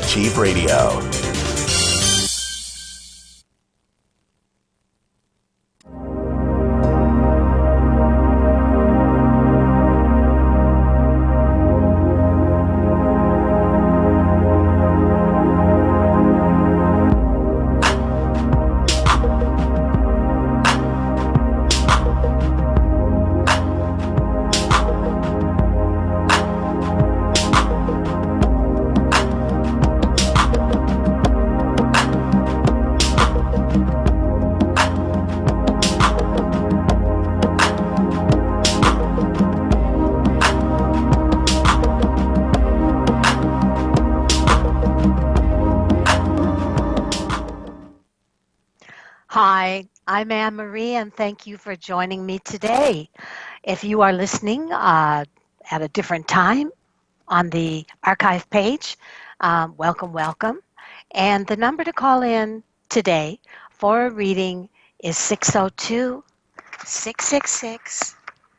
Chief Radio. Hi, I'm Anne Marie, and thank you for joining me today. If you are listening at a different time on the archive page, welcome, welcome. And the number to call in today for a reading is 602 666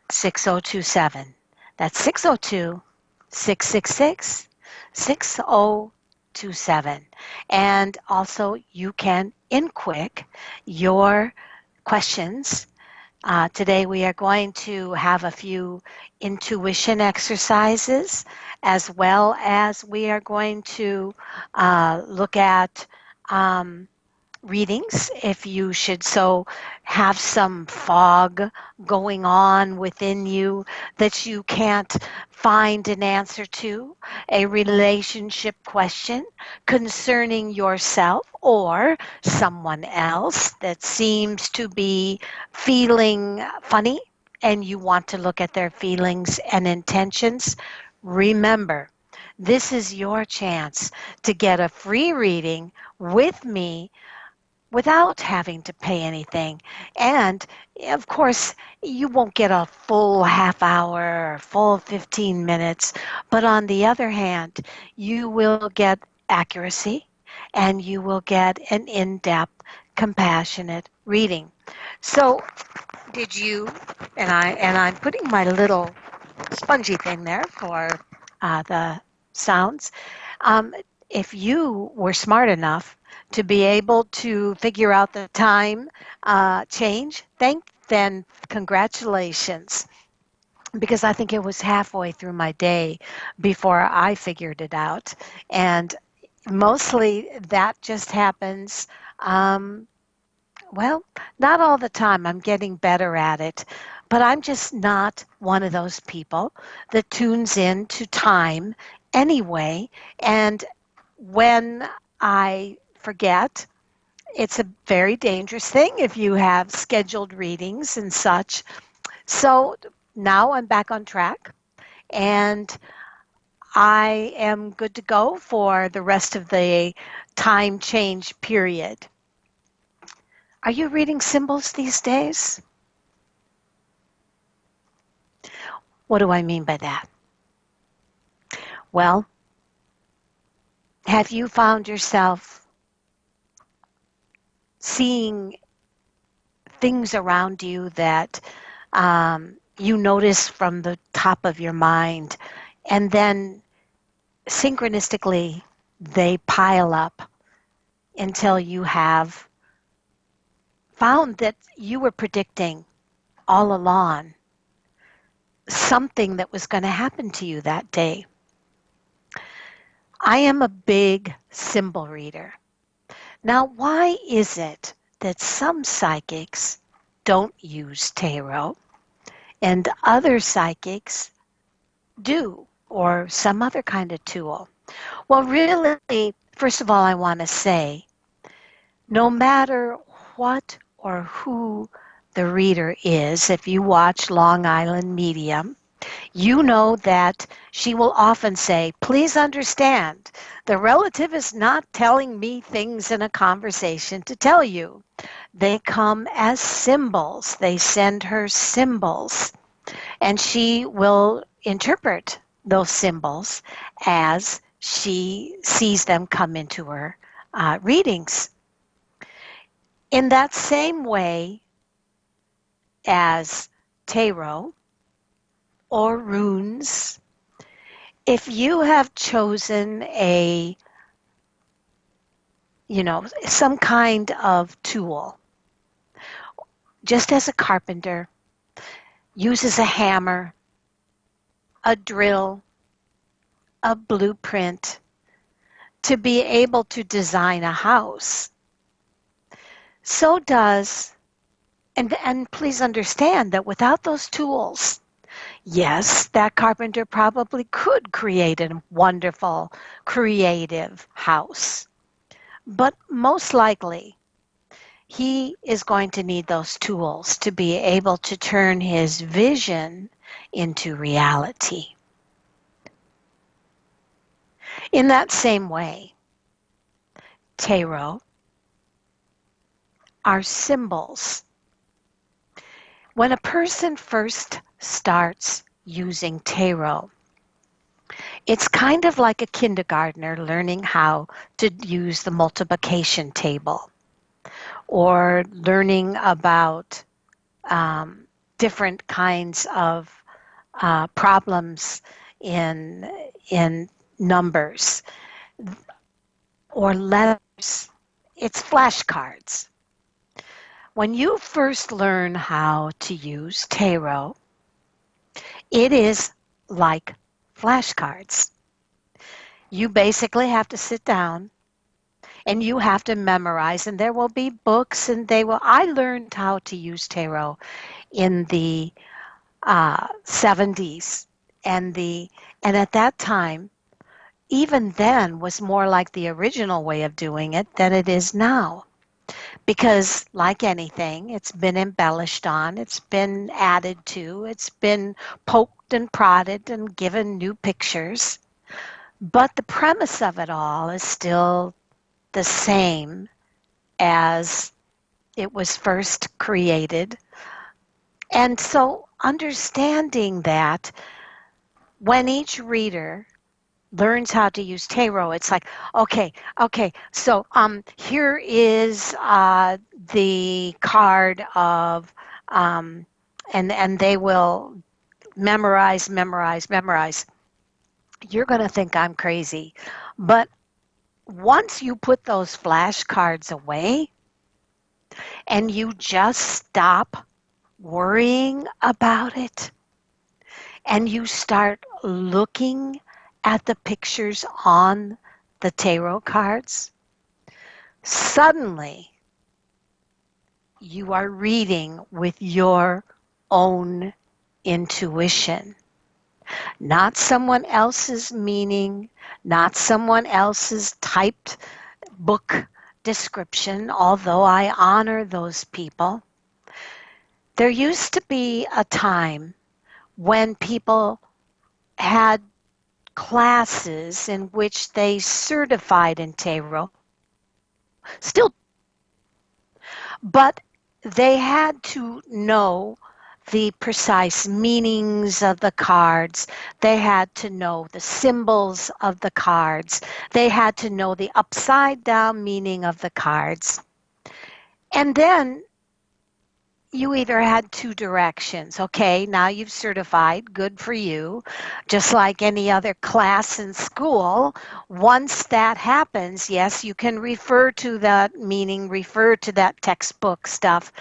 6027. That's 602 666 6027. And also, you can inquick your questions. Today, we are going to have a few intuition exercises, as well as we are going to look at readings if you should so have some fog going on within you that you can't find an answer to, a relationship question concerning yourself or someone else that seems to be feeling funny and you want to look at their feelings and intentions. Remember, this is your chance to get a free reading with me without having to pay anything. And of course, you won't get a full half hour or full 15 minutes, but on the other hand, you will get accuracy and you will get an in-depth, compassionate reading. So, did you, and I'm putting my little spongy thing there for the sounds. Um, if you were smart enough to be able to figure out the time change, then congratulations. Because I think it was halfway through my day before I figured it out. And mostly that just happens, um, well, not all the time. I'm getting better at it. But I'm just not one of those people that tunes in to time anyway. And when I forget, it's a very dangerous thing if you have scheduled readings and such. So now I'm back on track and I am good to go for the rest of the time change period. Are you reading symbols these days? What do I mean by that? Well, have you found yourself seeing things around you that you notice from the top of your mind, and then synchronistically they pile up until you have found that you were predicting all along something that was going to happen to you that day? I am a big symbol reader. Now, why is it that some psychics don't use tarot and other psychics do, or some other kind of tool? Well, really, first of all, I want to say, no matter what or who the reader is, if you watch Long Island Medium, you know that she will often say, please understand, the relative is not telling me things in a conversation to tell you. They come as symbols. They send her symbols. And she will interpret those symbols as she sees them come into her readings. In that same way as tarot or runes, if you have chosen a some kind of tool. Just as a carpenter uses a hammer, a drill, a blueprint to be able to design a house, so does, and please understand that without those tools, yes, that carpenter probably could create a wonderful, creative house. But most likely, he is going to need those tools to be able to turn his vision into reality. In that same way, tarot are symbols. When a person first starts using tarot, it's kind of like a kindergartner learning how to use the multiplication table or learning about different kinds of problems in numbers or letters. It's flashcards. When you first learn how to use tarot, it is like flashcards. You basically have to sit down and you have to memorize, and there will be books, and I learned how to use tarot in the 70s, and at that time, even then, was more like the original way of doing it than it is now. Because, like anything, it's been embellished on, it's been added to, it's been poked and prodded and given new pictures. But the premise of it all is still the same as it was first created. And so, understanding that when each reader learns how to use tarot, it's like, okay, so here is the card of, and they will memorize. You're going to think I'm crazy. But once you put those flashcards away and you just stop worrying about it and you start looking at the pictures on the tarot cards, suddenly you are reading with your own intuition. Not someone else's meaning, not someone else's typed book description, although I honor those people. There used to be a time when people had classes in which they certified in tarot, still, but they had to know the precise meanings of the cards. They had to know the symbols of the cards. They had to know the upside down meaning of the cards. And then you either had two directions. Okay, now you've certified, good for you. Just like any other class in school, once that happens, yes, you can refer to that meaning, refer to that textbook stuff.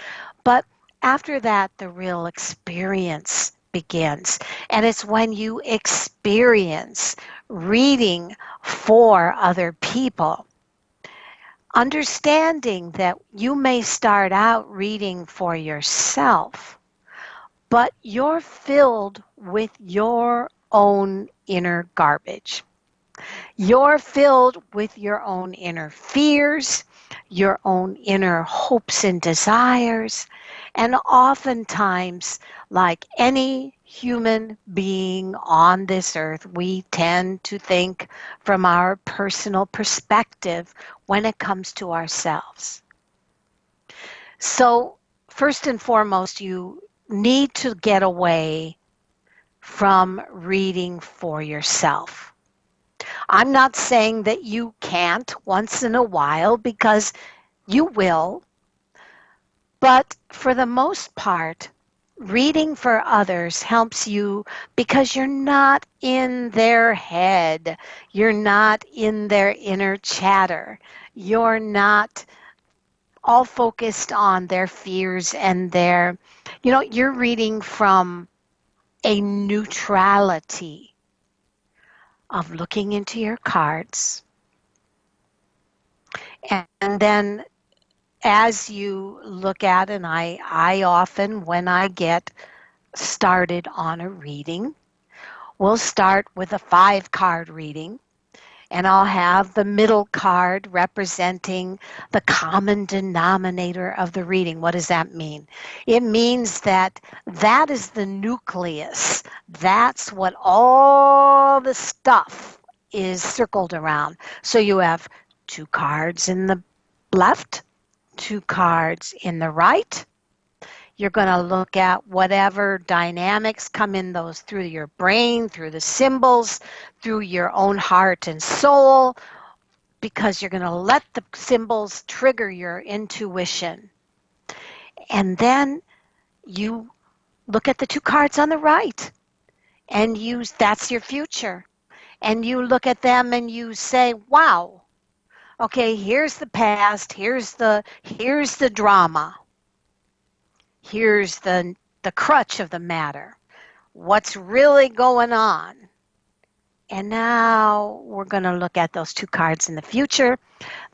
But after that, the real experience begins. And it's when you experience reading for other people, understanding that you may start out reading for yourself, but you're filled with your own inner garbage. You're filled with your own inner fears, your own inner hopes and desires, and oftentimes, like any human being on this earth, we tend to think from our personal perspective when it comes to ourselves. So, first and foremost, you need to get away from reading for yourself. I'm not saying that you can't once in a while, because you will, but for the most part, Reading for others helps you because you're not in their head. You're not in their inner chatter. You're not all focused on their fears and their, you're reading from a neutrality of looking into your cards. And then as you look at, and I often, when I get started on a reading, we'll start with a 5-card reading, and I'll have the middle card representing the common denominator of the reading. What does that mean? It means that that is the nucleus. That's what all the stuff is circled around. So you have 2 cards in the left, 2 cards in the right. You're going to look at whatever dynamics come in those through your brain, through the symbols, through your own heart and soul, because you're going to let the symbols trigger your intuition. And then you look at the 2 cards on the right and that's your future. And you look at them and you say, wow, okay, here's the past, here's the drama. Here's the crutch of the matter. What's really going on? And now we're going to look at those 2 cards in the future,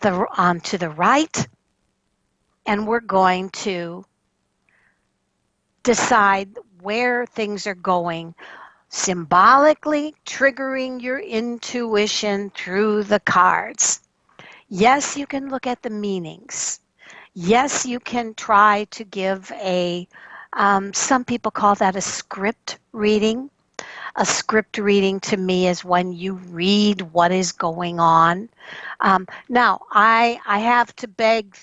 to the right, and we're going to decide where things are going, symbolically triggering your intuition through the cards. Yes, you can look at the meanings. Yes, you can try to give some people call that a script reading. A script reading to me is when you read what is going on. Now, I have to beg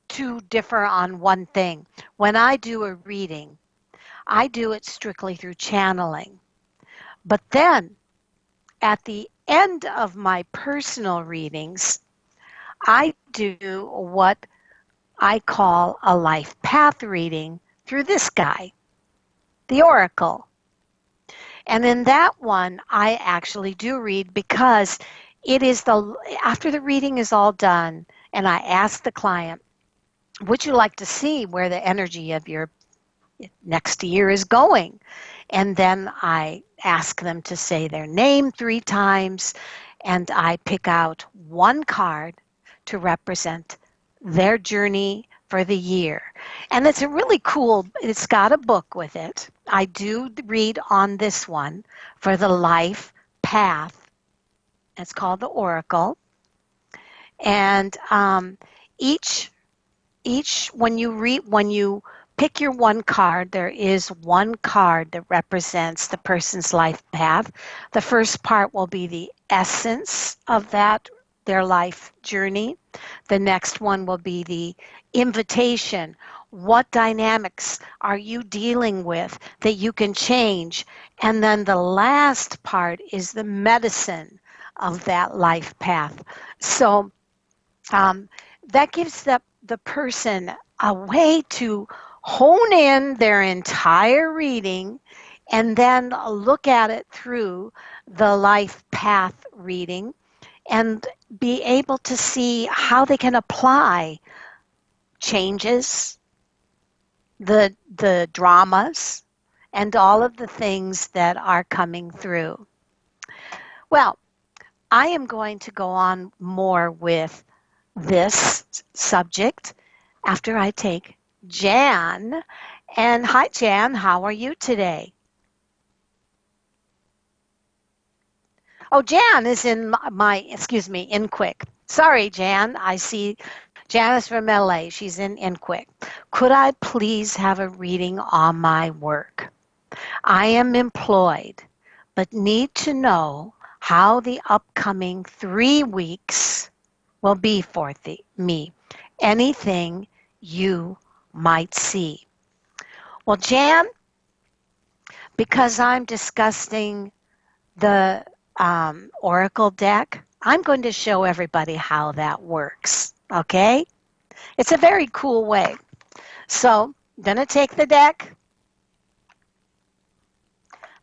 to differ on one thing. When I do a reading, I do it strictly through channeling. But then, at the end of my personal readings, I do what I call a life path reading through this guy, the Oracle. And in that one, I actually do read because it is after the reading is all done, and I ask the client, would you like to see where the energy of your next year is going? And then I ask them to say their name 3 times, and I pick out 1 card to represent their journey for the year. And it's a really cool, it's got a book with it. I do read on this one for the life path. It's called the Oracle. And each when you pick your 1 card, there is 1 card that represents the person's life path. The first part will be the essence of their life journey. The next one will be the invitation. What dynamics are you dealing with that you can change? And then the last part is the medicine of that life path. So that gives the person a way to hone in their entire reading and then look at it through the life path reading and be able to see how they can apply changes, the dramas, and all of the things that are coming through. Well, I am going to go on more with this subject after I take Jan. And hi, Jan, how are you today? Oh, Jan is in in Quick. Sorry, Jan, I see Janice from LA. She's in Quick. Could I please have a reading on my work? I am employed, but need to know how the upcoming 3 weeks will be for me. Anything you might see. Well, Jan, because I'm discussing the Oracle deck, I'm going to show everybody how that works, okay? It's a very cool way. So I'm going to take the deck.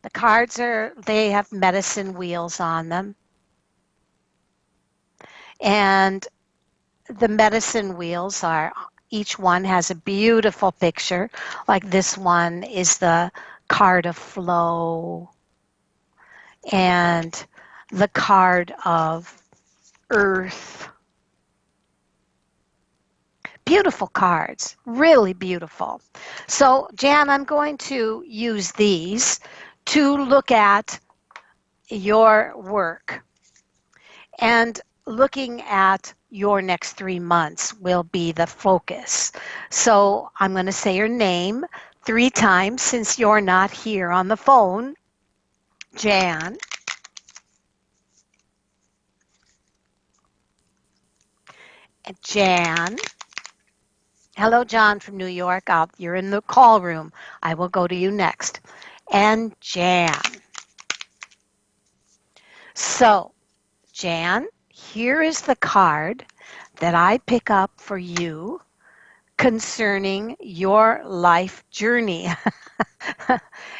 The cards they have medicine wheels on them. And the medicine wheels each one has a beautiful picture. Like this one is the card of flow and the card of earth. Beautiful cards, really beautiful. So, Jan, I'm going to use these to look at your work. And looking at your next 3 months will be the focus. So I'm going to say your name 3 times since you're not here on the phone. Jan. Jan. Hello, John from New York. You're in the call room. I will go to you next. And Jan. So, Jan, here is the card that I pick up for you concerning your life journey.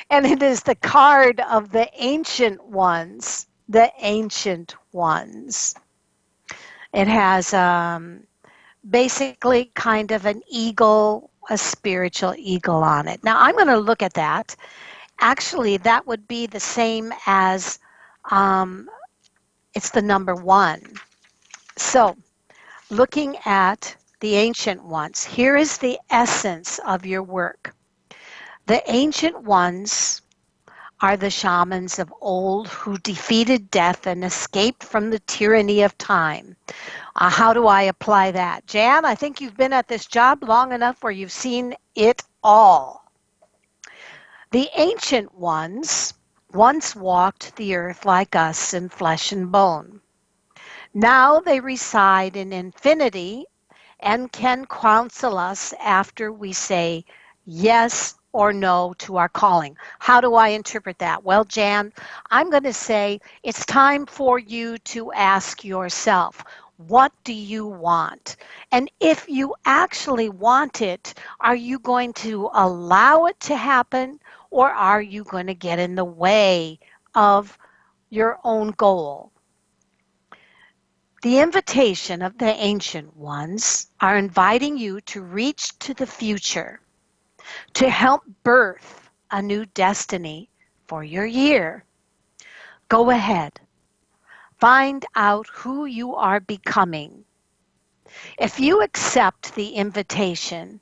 And it is the card of the ancient ones. The ancient ones. It has basically kind of an eagle, a spiritual eagle on it. Now I'm going to look at that. Actually, that would be the same as it's the number 1. So looking at the ancient ones, here is the essence of your work. The ancient ones are the shamans of old who defeated death and escaped from the tyranny of time. How do I apply that? Jan, I think you've been at this job long enough where you've seen it all. The ancient ones once walked the earth like us in flesh and bone. Now they reside in infinity and can counsel us after we say yes or no to our calling. How do I interpret that? Well, Jan, I'm going to say it's time for you to ask yourself, what do you want? And if you actually want it, are you going to allow it to happen, or are you going to get in the way of your own goal? The invitation of the ancient ones are inviting you to reach to the future, to help birth a new destiny for your year. Go ahead. Find out who you are becoming. If you accept the invitation,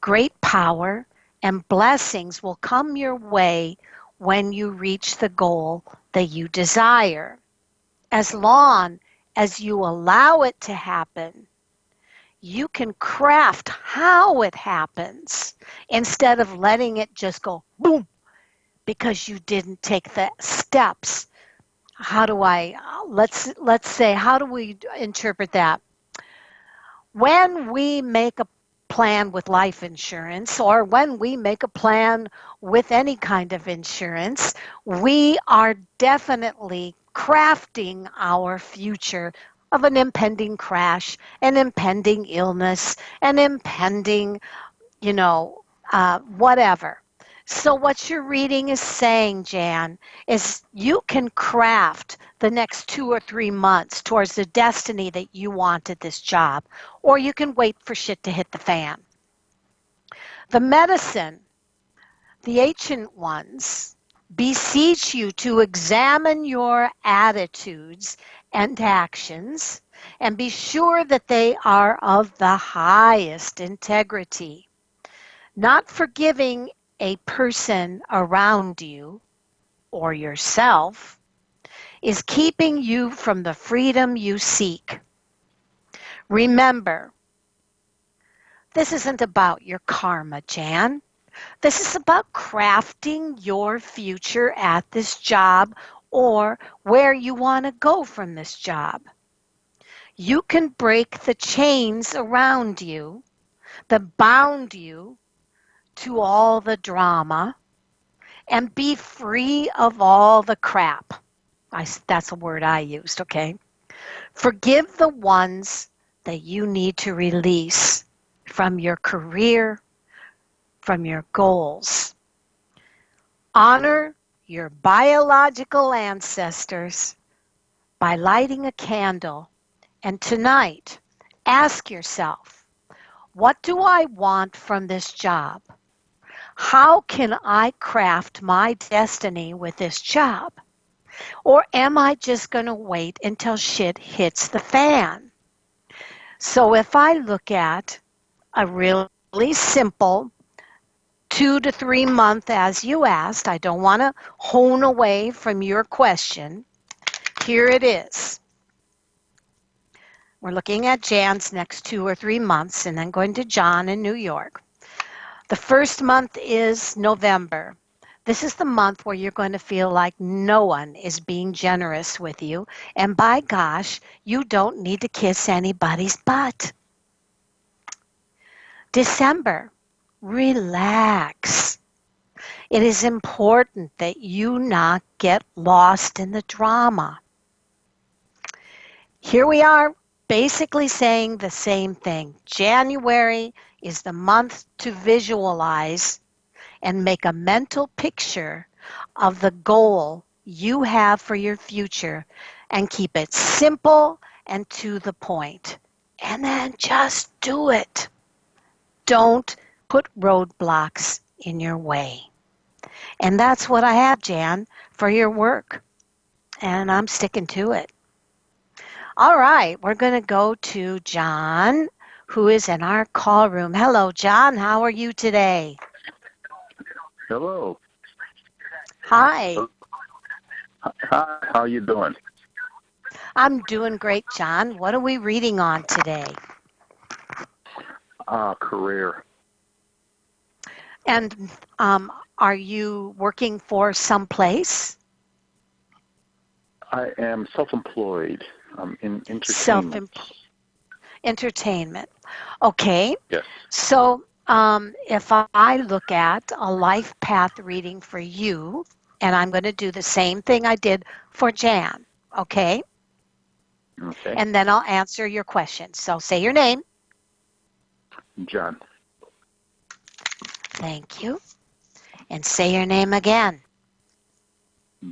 great power and blessings will come your way when you reach the goal that you desire. As long as you allow it to happen, you can craft how it happens instead of letting it just go boom because you didn't take the steps. Let's say, how do we interpret that? When we make a plan with life insurance, or when we make a plan with any kind of insurance, we are definitely crafting our future of an impending crash, an impending illness, an impending, whatever. So what your reading is saying, Jan, is you can craft the next 2 or 3 months towards the destiny that you want at this job, or you can wait for shit to hit the fan. The medicine, the ancient ones, beseech you to examine your attitudes and actions and be sure that they are of the highest integrity. Not forgiving a person around you or yourself is keeping you from the freedom you seek. Remember, this isn't about your karma, Jan. This is about crafting your future at this job or where you want to go from this job. You can break the chains around you that bound you to all the drama and be free of all the crap. That's a word I used, okay? Forgive the ones that you need to release from your career, from your goals. Honor your biological ancestors by lighting a candle. And tonight, ask yourself, what do I want from this job? How can I craft my destiny with this job? Or am I just going to wait until shit hits the fan? So if I look at a really simple 2 to 3 month, as you asked, I don't want to hone away from your question. Here it is. We're looking at Jan's next 2 or 3 months and then going to John in New York. The first month is November. This is the month where you're going to feel like no one is being generous with you. And by gosh, you don't need to kiss anybody's butt. December, relax. It is important that you not get lost in the drama. Here we are basically saying the same thing. January is the month to visualize and make a mental picture of the goal you have for your future and keep it simple and to the point. And then just do it. Don't put roadblocks in your way. And that's what I have, Jan, for your work. And I'm sticking to it. All right, we're going to go to John, who is in our call room. Hello, John. How are you today? Hello. Hi. Hi, how you doing? I'm doing great, John. What are we reading on today? Career. And are you working for some place? I am self-employed. I'm in entertainment. Entertainment. Okay. Yes. So if I look at a life path reading for you, and I'm going to do the same thing I did for Jan, okay? Okay. And then I'll answer your questions. So say your name. John. Thank you. And say your name again.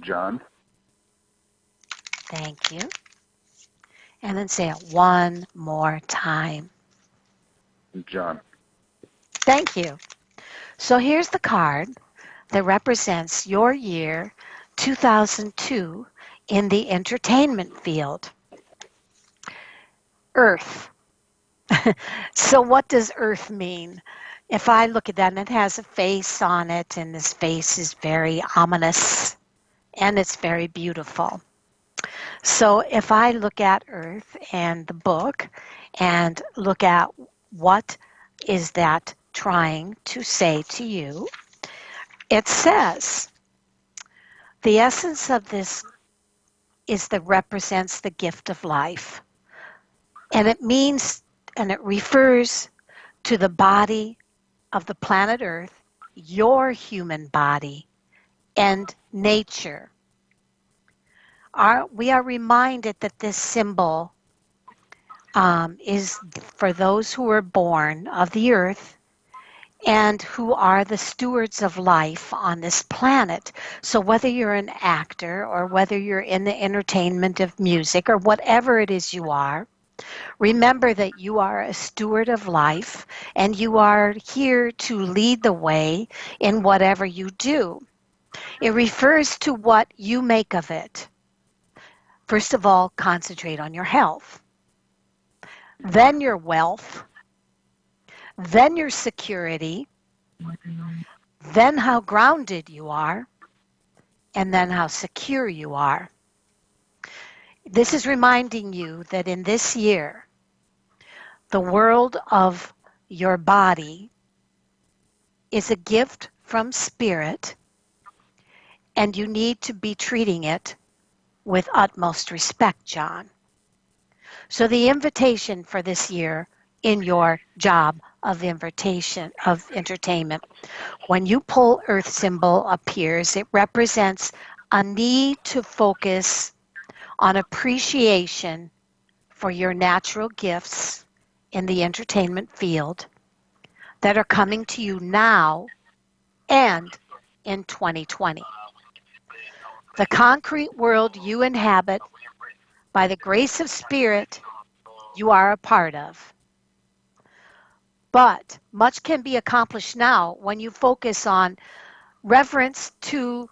John. Thank you. And then say it one more time. John. Thank you. So here's the card that represents your year 2002 in the entertainment field. Earth. So what does Earth mean? If I look at that, and it has a face on it, and this face is very ominous, and it's very beautiful. So if I look at Earth and the book and look at what is that trying to say to you, it says, the essence of this is that represents the gift of life. And it means, and it refers to the body of the planet Earth, your human body, and nature. We are reminded that this symbol is for those who are born of the earth and who are the stewards of life on this planet. So whether you're an actor or whether you're in the entertainment of music or whatever it is you are, remember that you are a steward of life and you are here to lead the way in whatever you do. It refers to what you make of it. First of all, concentrate on your health, then your wealth, then your security, then how grounded you are, and then how secure you are. This is reminding you that in this year, the world of your body is a gift from Spirit, and you need to be treating it with utmost respect, John. So the invitation for this year in your job of entertainment, when you pull Earth symbol appears, it represents a need to focus on appreciation for your natural gifts in the entertainment field, that are coming to you now and in 2020. The concrete world you inhabit, by the grace of Spirit, you are a part of. But much can be accomplished now when you focus on reverence to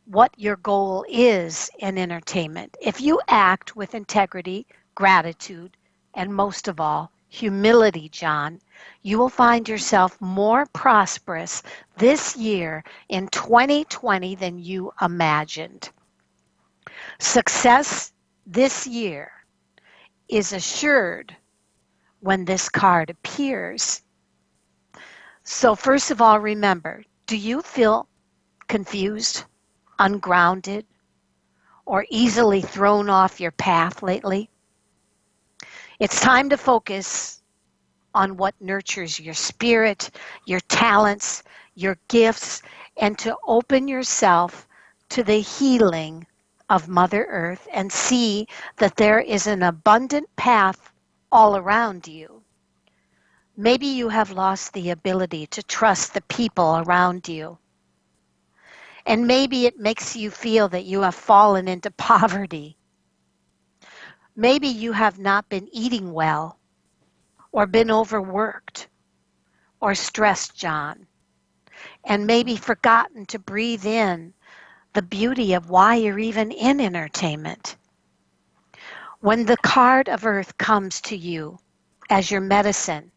what your goal is in entertainment. If you act with integrity, gratitude, and most of all, humility, John, you will find yourself more prosperous this year in 2020 than you imagined. Success this year is assured when this card appears. So, first of all, remember, do you feel confused, ungrounded, or easily thrown off your path lately? It's time to focus on what nurtures your spirit, your talents, your gifts, and to open yourself to the healing of Mother Earth and see that there is an abundant path all around you. Maybe you have lost the ability to trust the people around you. And maybe it makes you feel that you have fallen into poverty. Maybe you have not been eating well, or been overworked, or stressed, John, and maybe forgotten to breathe in the beauty of why you're even in entertainment. When the card of Earth comes to you as your medicine,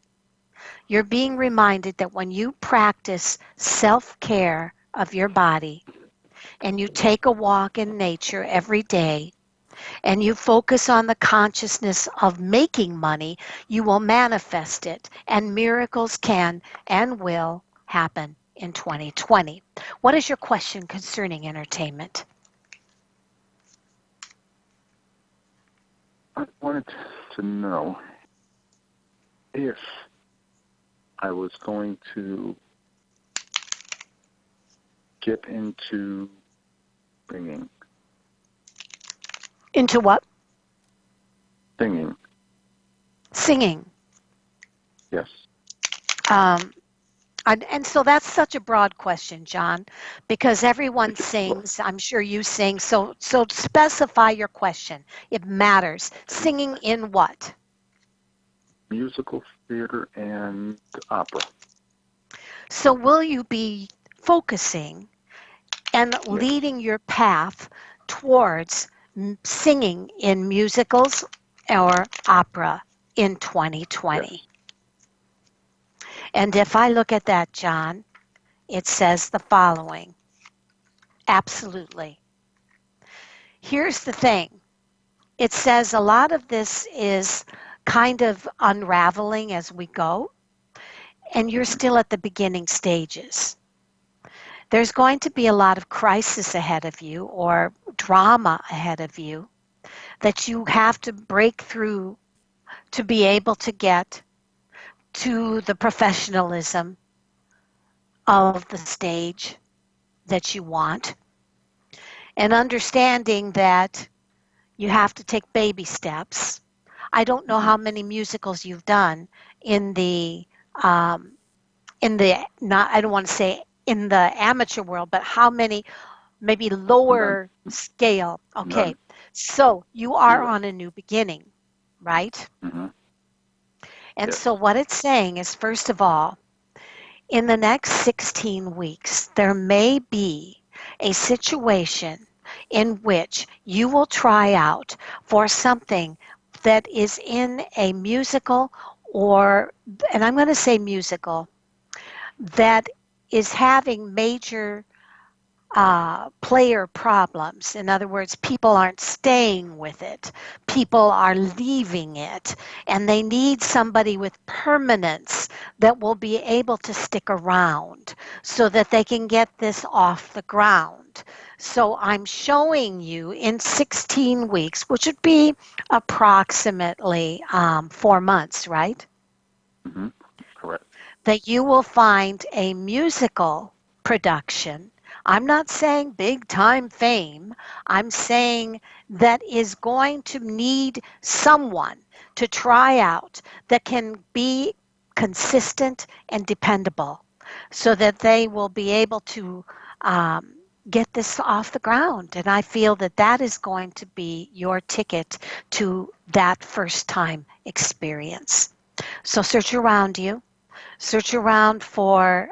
you're being reminded that when you practice self-care of your body and you take a walk in nature every day and you focus on the consciousness of making money, you will manifest it, and miracles can and will happen in 2020. What is your question concerning entertainment? I wanted to know if I was going to get into singing. Into what? Singing, Singing. yes. And so that's such a broad question, John, because everyone sings. I'm sure you sing. So specify your question. It matters. Singing in what? Musical theater and opera. So will you be focusing and Yes. leading your path towards singing in musicals or opera in 2020? Yes. And if I look at that, John, it says the following. Absolutely. Here's the thing. It says a lot of this is kind of unraveling as we go, and you're still at the beginning stages. There's going to be a lot of crisis ahead of you or drama ahead of you that you have to break through to be able to get to the professionalism of the stage that you want, and understanding that you have to take baby steps. I don't know how many musicals you've done in um, the not, I don't want to say in the amateur world, but how many maybe None. lower scale. Okay, None. so you are 0. on a new beginning, right? Mm-hmm. And Yes. so what it's saying is, first of all, in the next 16 weeks, there may be a situation in which you will try out for something that is in a musical or, and I'm going to say musical, that is having major player problems. In other words, people aren't staying with it. People are leaving it. And they need somebody with permanence that will be able to stick around so that they can get this off the ground. So I'm showing you in 16 weeks, which would be approximately 4 months, right? Mm-hmm. Correct. That you will find a musical production. I'm not saying big time fame. I'm saying that is going to need someone to try out that can be consistent and dependable so that they will be able to um, get this off the ground. And I feel that that is going to be your ticket to that first time experience. So search around you. Search around for,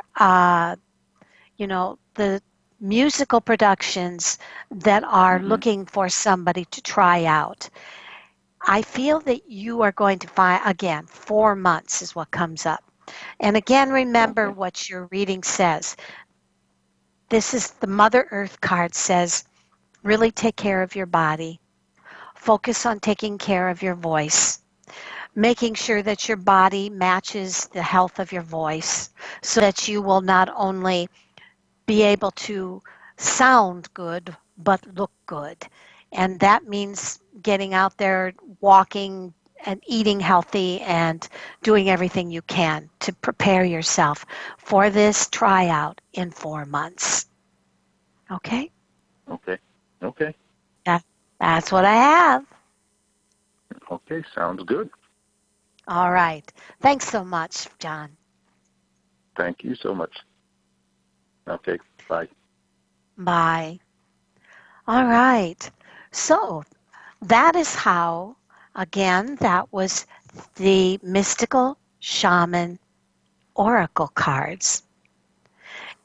the musical productions that are Mm-hmm. looking for somebody to try out. I feel that you are going to find, again, 4 months is what comes up. And again, remember Okay. what your reading says. This is the Mother Earth card says, really take care of your body. Focus on taking care of your voice, making sure that your body matches the health of your voice so that you will not only be able to sound good, but look good. And that means getting out there, walking, and eating healthy and doing everything you can to prepare yourself for this tryout in 4 months. Okay? Okay. Okay. That, that's what I have. Okay. Sounds good. All right. Thanks so much, John. Thank you so much. Okay. Bye. Bye. All right. So that is how, again, that was the mystical shaman oracle cards.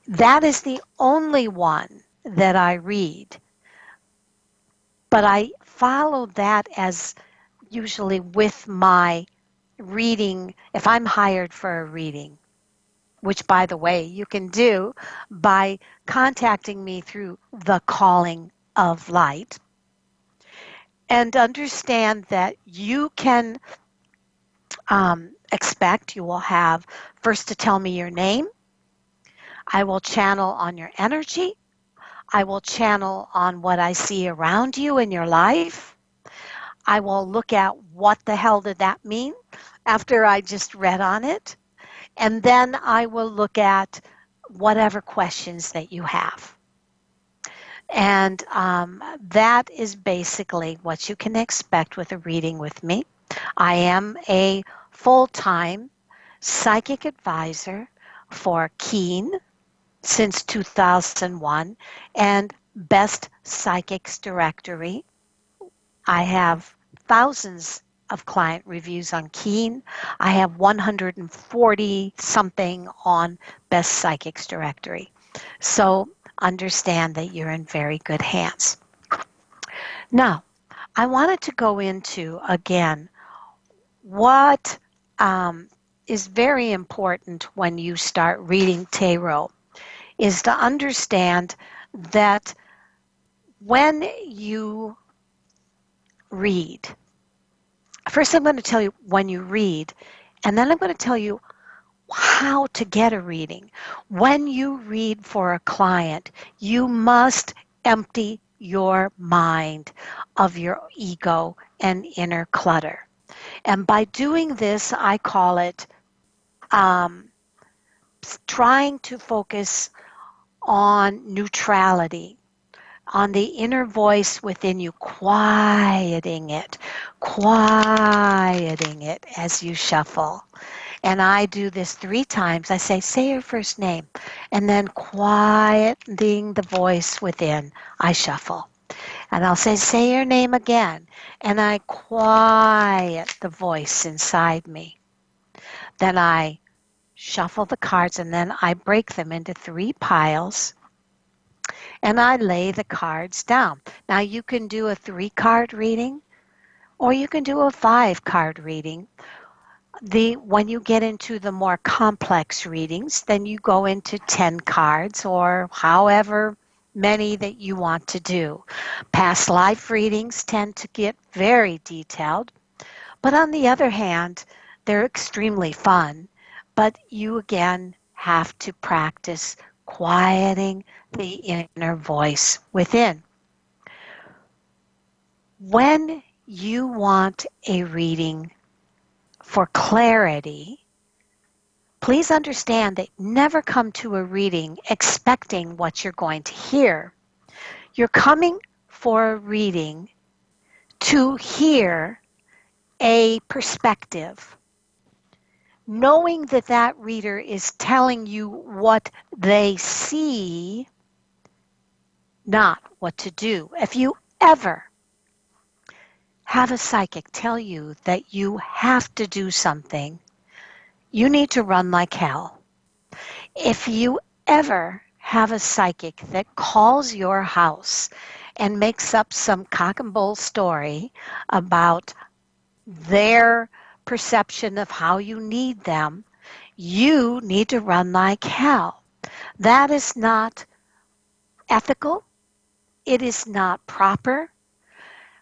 That is the only one that I read, but I follow that as usually with my reading, if I'm hired for a reading, which by the way, you can do by contacting me through the calling of light, and understand that you can expect you will have first to tell me your name. I will channel on your energy. I will channel on what I see around you in your life. I will look at what the hell did that mean after I just read on it. And then I will look at whatever questions that you have. And that is basically what you can expect with a reading with me. I am a full-time psychic advisor for Keen since 2001 and Best Psychics Directory. I have thousands of client reviews on Keen. I have 140 something on Best Psychics Directory. So understand that you're in very good hands. Now, I wanted to go into, again, what is very important when you start reading tarot is to understand that when you read, first I'm going to tell you when you read, and then I'm going to tell you how to get a reading. When you read for a client, you must empty your mind of your ego and inner clutter. And by doing this, I call it um, trying to focus on neutrality, on the inner voice within you, quieting it as you shuffle. And I do this 3 times. I say your first name, and then quieting the voice within, I shuffle. And I'll say your name again, and I quiet the voice inside me. Then I shuffle the cards, and then I break them into 3 piles, and I lay the cards down. Now you can do a 3-card reading, or you can do a 5-card reading. When you get into the more complex readings, then you go into 10 cards or however many that you want to do. Past life readings tend to get very detailed, but on the other hand, they're extremely fun. But you again have to practice quieting the inner voice within. When you want a reading for clarity, please understand that never come to a reading expecting what you're going to hear. You're coming for a reading to hear a perspective. knowing that that reader is telling you what they see, not what to do. If you ever have a psychic tell you that you have to do something, you need to run like hell. If you ever have a psychic that calls your house and makes up some cock and bull story about their perception of how you need them, you need to run like hell. That is not ethical. It is not proper.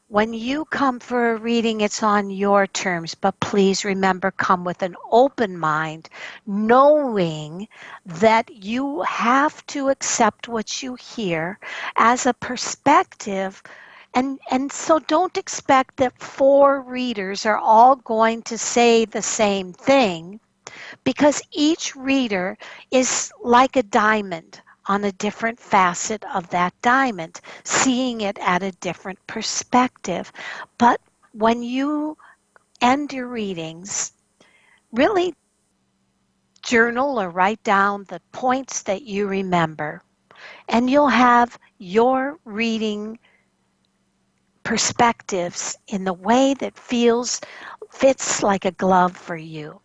When you come for a reading, it's on your terms, but please remember, come with an open mind, knowing that you have to accept what you hear as a perspective. And so don't expect that 4 readers are all going to say the same thing, because each reader is like a diamond on a different facet of that diamond, seeing it at a different perspective. But when you end your readings, really journal or write down the points that you remember, and you'll have your reading perspectives in the way that fits like a glove for you.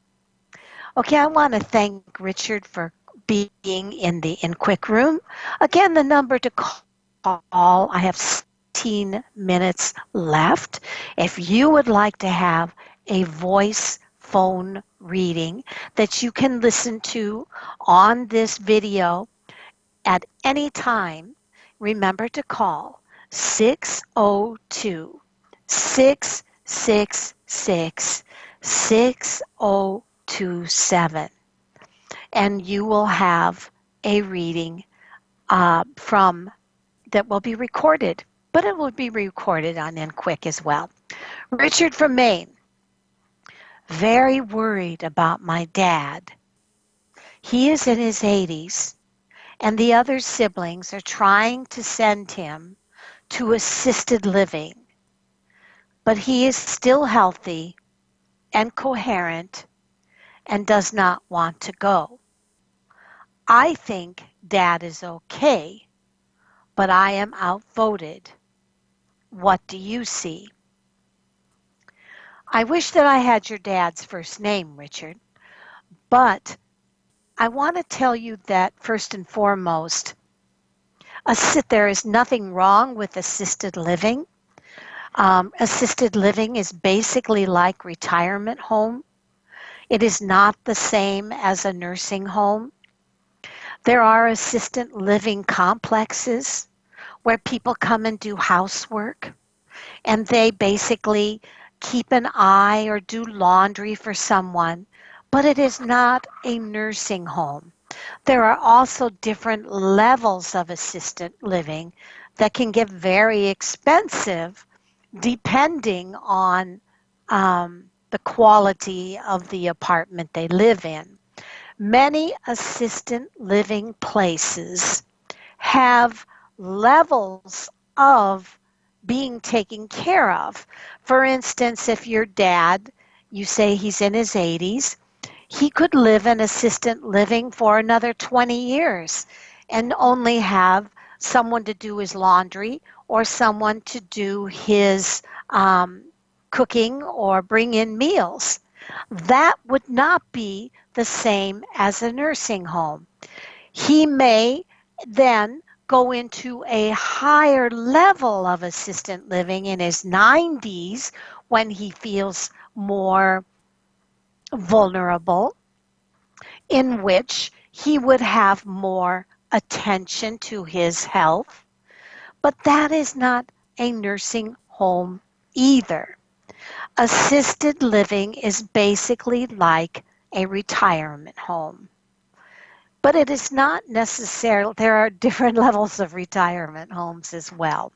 Okay, I want to thank Richard for being in the Quick Room. Again, the number to call, I have 16 minutes left. If you would like to have a voice phone reading that you can listen to on this video at any time, remember to call 602 666 6027, and you will have a reading from that will be recorded, but it will be recorded on Quick as well. Richard from Maine, very worried about my dad. He is in his 80s, and the other siblings are trying to send him to assisted living, but he is still healthy and coherent and does not want to go. I think Dad is okay, but I am outvoted. What do you see? I wish that I had your dad's first name, Richard, but I want to tell you that first and foremost, there is nothing wrong with assisted living. Assisted living is basically like retirement home. It is not the same as a nursing home. There are assisted living complexes where people come and do housework, and they basically keep an eye or do laundry for someone, but it is not a nursing home. There are also different levels of assisted living that can get very expensive depending on the quality of the apartment they live in. Many assisted living places have levels of being taken care of. For instance, if your dad, you say he's in his 80s, he could live in assisted living for another 20 years and only have someone to do his laundry or someone to do his cooking or bring in meals. That would not be the same as a nursing home. He may then go into a higher level of assisted living in his 90s when he feels more vulnerable, in which he would have more attention to his health. But that is not a nursing home either. Assisted living is basically like a retirement home. But it is not necessarily, there are different levels of retirement homes as well.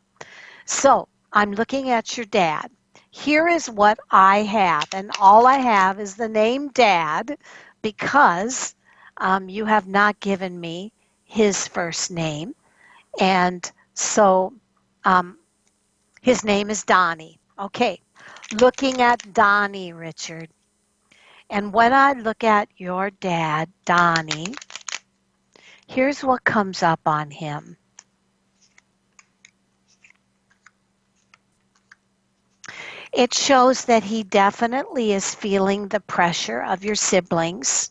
So I'm looking at your dad. Here is what I have, and all I have is the name Dad because you have not given me his first name. And so his name is Donnie. Okay, looking at Donnie, Richard. And when I look at your dad, Donnie, here's what comes up on him. It shows that he definitely is feeling the pressure of your siblings.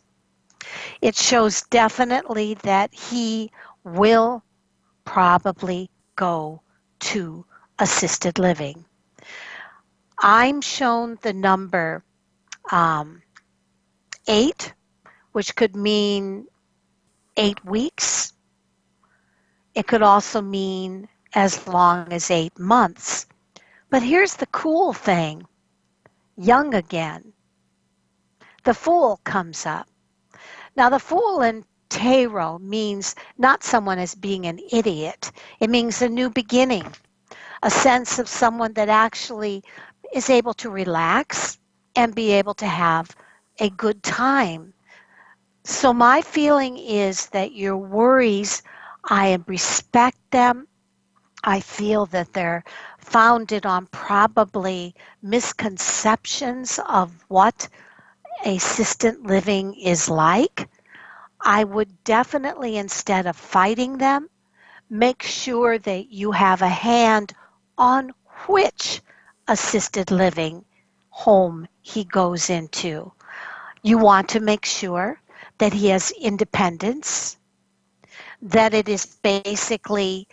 It shows definitely that he will probably go to assisted living. I'm shown the number 8, which could mean 8 weeks. It could also mean as long as 8 months. But here's the cool thing. Young again. The Fool comes up. Now, the Fool in tarot means not someone as being an idiot. It means a new beginning, a sense of someone that actually is able to relax and be able to have a good time. So my feeling is that your worries, I respect them. I feel that they're founded on probably misconceptions of what assisted living is like. I would definitely, instead of fighting them, make sure that you have a hand on which assisted living home he goes into. You want to make sure that he has independence, that it is basically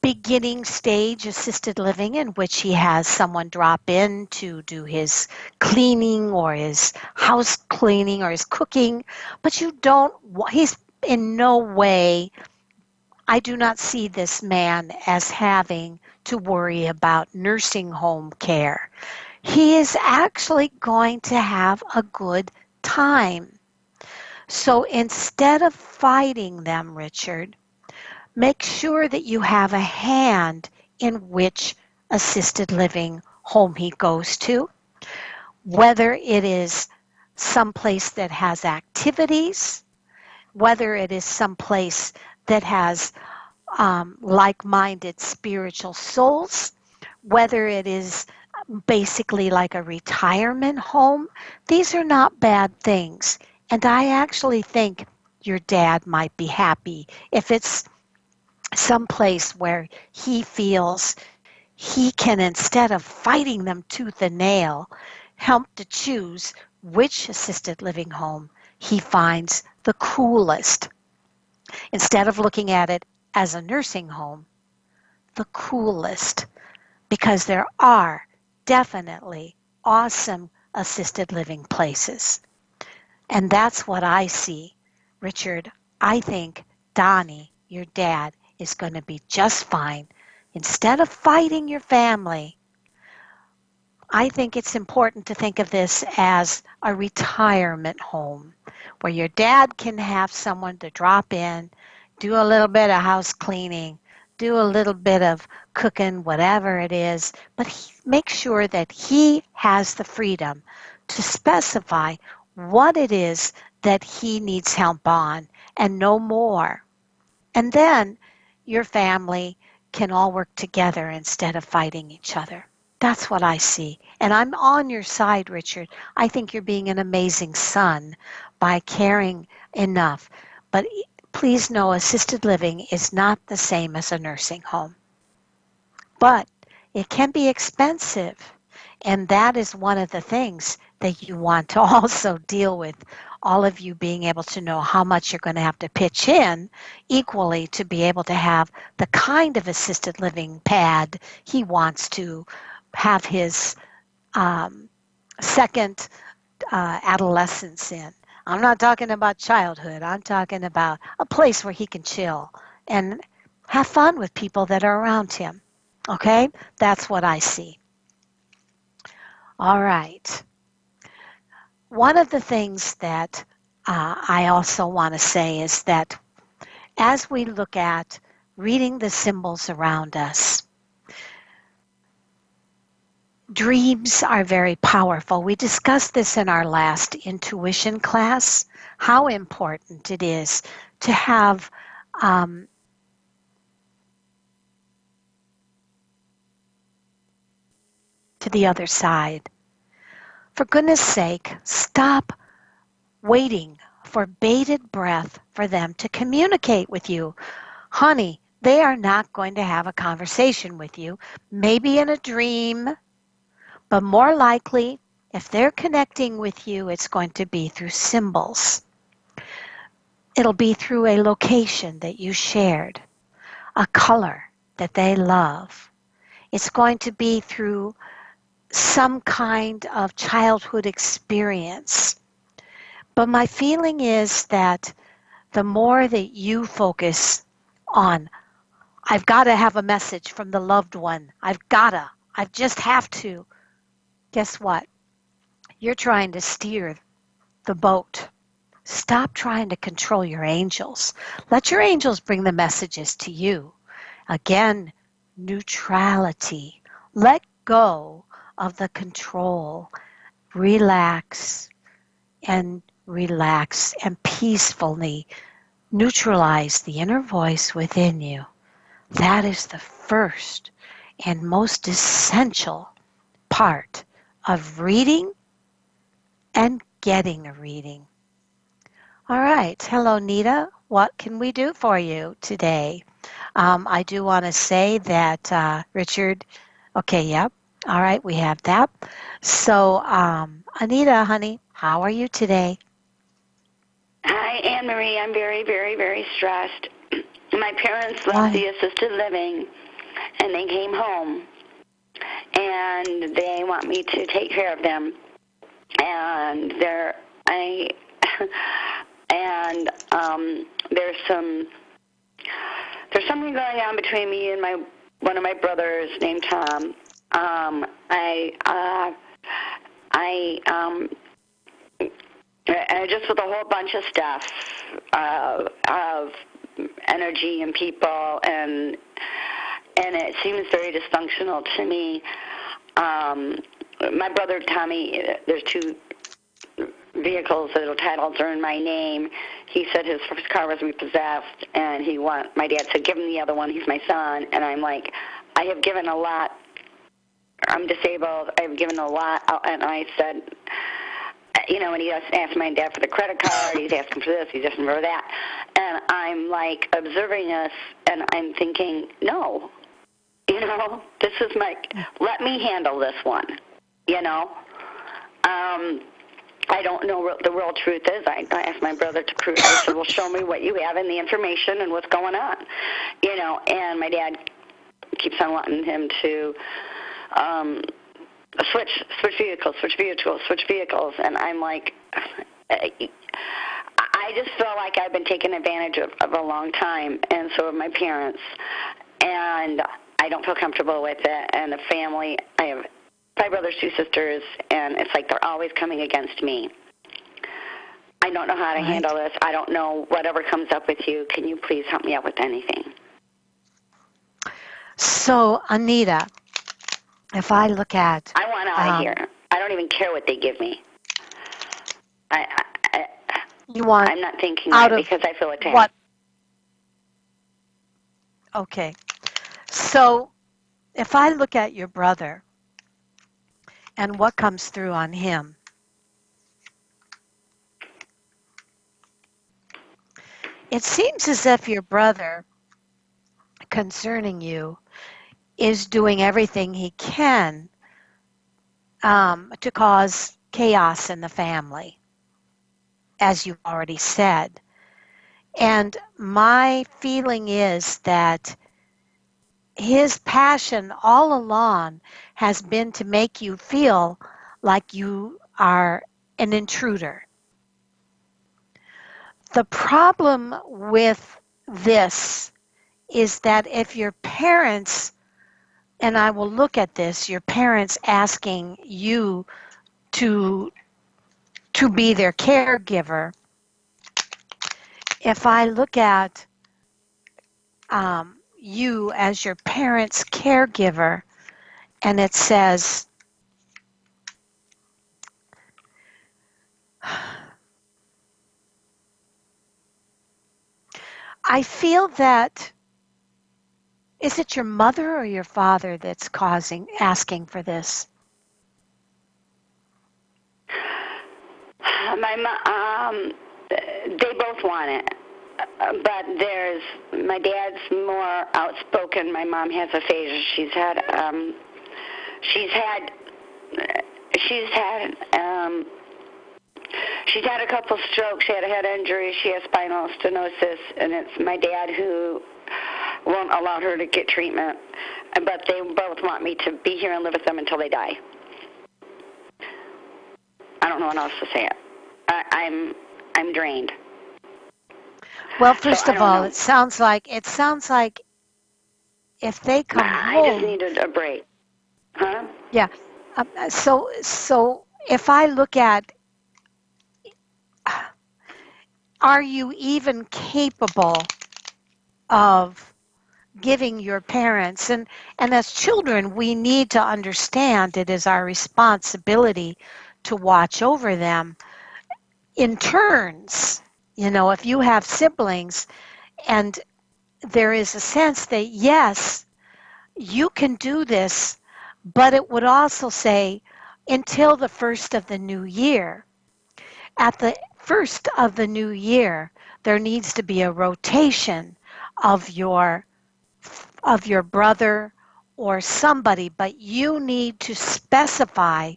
beginning stage assisted living in which he has someone drop in to do his cleaning or his house cleaning or his cooking, but he's in no way, I do not see this man as having to worry about nursing home care. He is actually going to have a good time. So instead of fighting them, Richard, make sure that you have a hand in which assisted living home he goes to, whether it is someplace that has activities, whether it is someplace that has like-minded spiritual souls, whether it is basically like a retirement home. These are not bad things. And I actually think your dad might be happy if it's someplace where he feels he can, instead of fighting them tooth and nail, help to choose which assisted living home he finds the coolest. Instead of looking at it as a nursing home, the coolest, because there are definitely awesome assisted living places. And that's what I see. Richard, I think Donnie, your dad, is going to be just fine. Instead of fighting your family, I think it's important to think of this as a retirement home where your dad can have someone to drop in, do a little bit of house cleaning, do a little bit of cooking, whatever it is, but make sure that he has the freedom to specify what it is that he needs help on and no more. And then your family can all work together instead of fighting each other. That's what I see. And I'm on your side, Richard. I think you're being an amazing son by caring enough. But please know assisted living is not the same as a nursing home. But it can be expensive. And that is one of the things that you want to also deal with. All of you being able to know how much you're going to have to pitch in equally to be able to have the kind of assisted living pad he wants to have his second adolescence in. I'm not talking about childhood. I'm talking about a place where he can chill and have fun with people that are around him. Okay? That's what I see. All right. One of the things that I also want to say is that as we look at reading the symbols around us, dreams are very powerful. We discussed this in our last intuition class, how important it is to have to the other side. For goodness sake, stop waiting for bated breath for them to communicate with you. Honey, they are not going to have a conversation with you, maybe in a dream, but more likely, if they're connecting with you, it's going to be through symbols. It'll be through a location that you shared, a color that they love. It's going to be through some kind of childhood experience. But my feeling is that the more that you focus on, I've got to have a message from the loved one. I just have to. Guess what? You're trying to steer the boat. Stop trying to control your angels. Let your angels bring the messages to you. Again, neutrality. Let go of the control. Relax and peacefully neutralize the inner voice within you. That is the first and most essential part of reading and getting a reading. All right. Hello, Nita. What can we do for you today? I do want to say that Richard, okay, yep. All right, we have that. So, Anita, honey, how are you today? Hi, Anne Marie. I'm very, very, very stressed. My parents left the assisted living, and they came home, and they want me to take care of them. And there's something going on between me and one of my brothers named Tom. Just with a whole bunch of stuff of energy and people, and it seems very dysfunctional to me. My brother Tommy, there's two vehicles that are titled are in my name. He said his first car was repossessed, and my dad said, give him the other one, he's my son. And I'm like, I have given a lot. I'm disabled. I've given a lot. And I said, and he asked my dad for the credit card. He's asking for this. He's asking for that. And I'm like observing this, and I'm thinking, no, this is let me handle this one, I don't know what the real truth is. I asked my brother to prove. I said, well, show me what you have in the information and what's going on, and my dad keeps on wanting him to switch vehicles, and I'm like, I just feel like I've been taken advantage of a long time, and so have my parents, and I don't feel comfortable with it. And the family, I have 5 brothers, 2 sisters, and it's like they're always coming against me. I don't know how to handle this. I don't know. Whatever comes up with you, can you please help me out with anything? So, Anita, if I look at... I want out of here. I don't even care what they give me. I'm not thinking right because I feel attacked. What? Okay. So, if I look at your brother and what comes through on him, it seems as if your brother, concerning you, is doing everything he can to cause chaos in the family, as you already said. And my feeling is that his passion all along has been to make you feel like you are an intruder. The problem with this is that if your parents, and I will look at this, your parents asking you to be their caregiver, if I look at you as your parents' caregiver, and it says, I feel that, is it your mother or your father that's asking for this? They both want it. But my dad's more outspoken. My mom has aphasia. She's had a couple strokes. She had a head injury. She has spinal stenosis, and it's my dad who won't allow her to get treatment. But they both want me to be here and live with them until they die. I don't know what else to say. I'm drained. Well, first of all, it sounds like if they come home, I just needed a break. Huh? Yeah. So if I look at, are you even capable of giving your parents, and as children, we need to understand it is our responsibility to watch over them in turns. You know, if you have siblings, and there is a sense that, yes, you can do this, but it would also say, until the first of the new year. At the first of the new year, there needs to be a rotation of your brother or somebody, but you need to specify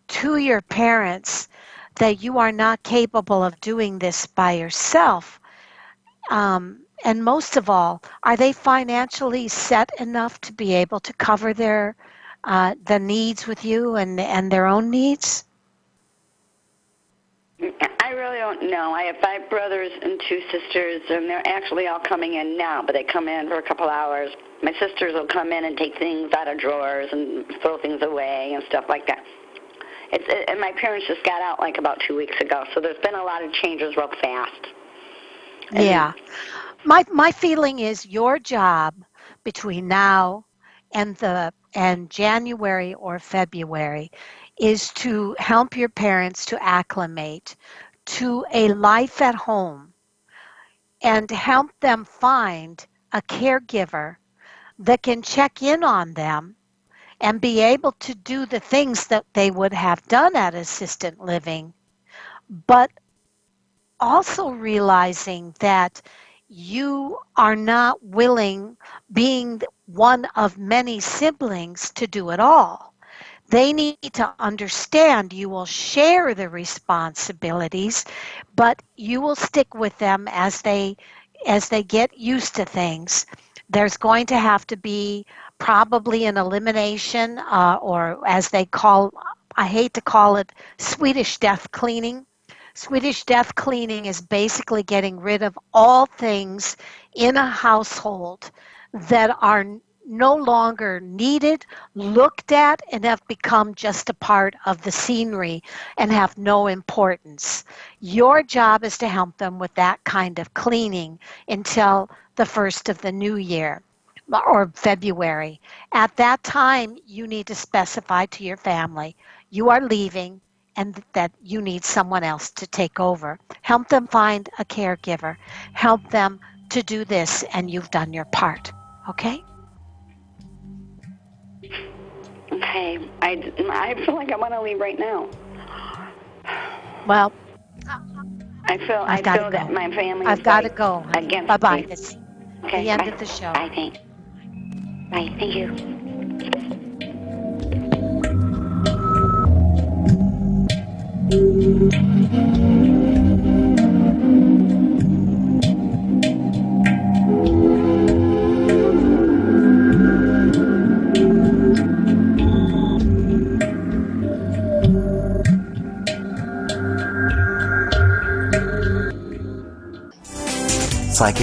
to your parents that you are not capable of doing this by yourself. And most of all, are they financially set enough to be able to cover their the needs with you and their own needs? I really don't know. I have 5 brothers and 2 sisters, and they're actually all coming in now, but they come in for a couple hours. My sisters will come in and take things out of drawers and throw things away and stuff like that. And my parents just got out like about 2 weeks ago, so there's been a lot of changes real fast. Yeah. My feeling is your job between now and January or February is to help your parents to acclimate to a life at home and help them find a caregiver that can check in on them and be able to do the things that they would have done at assisted living, but also realizing that you are not willing, being one of many siblings, to do it all. They need to understand you will share the responsibilities, but you will stick with them as they get used to things. There's going to have to be probably an elimination, or as they call, I hate to call it, Swedish death cleaning. Swedish death cleaning is basically getting rid of all things in a household that are no longer needed, looked at, and have become just a part of the scenery and have no importance. Your job is to help them with that kind of cleaning until the first of the new year or February. At that time, you need to specify to your family you are leaving and that you need someone else to take over. Help them find a caregiver. Help them to do this, and you've done your part. Okay? Okay. I feel like I want to leave right now. Well, I feel that my family I've is got to go. against Bye-bye. me. It's Okay, the end bye. of the show. Bye, thanks. Bye, thank you. Psychic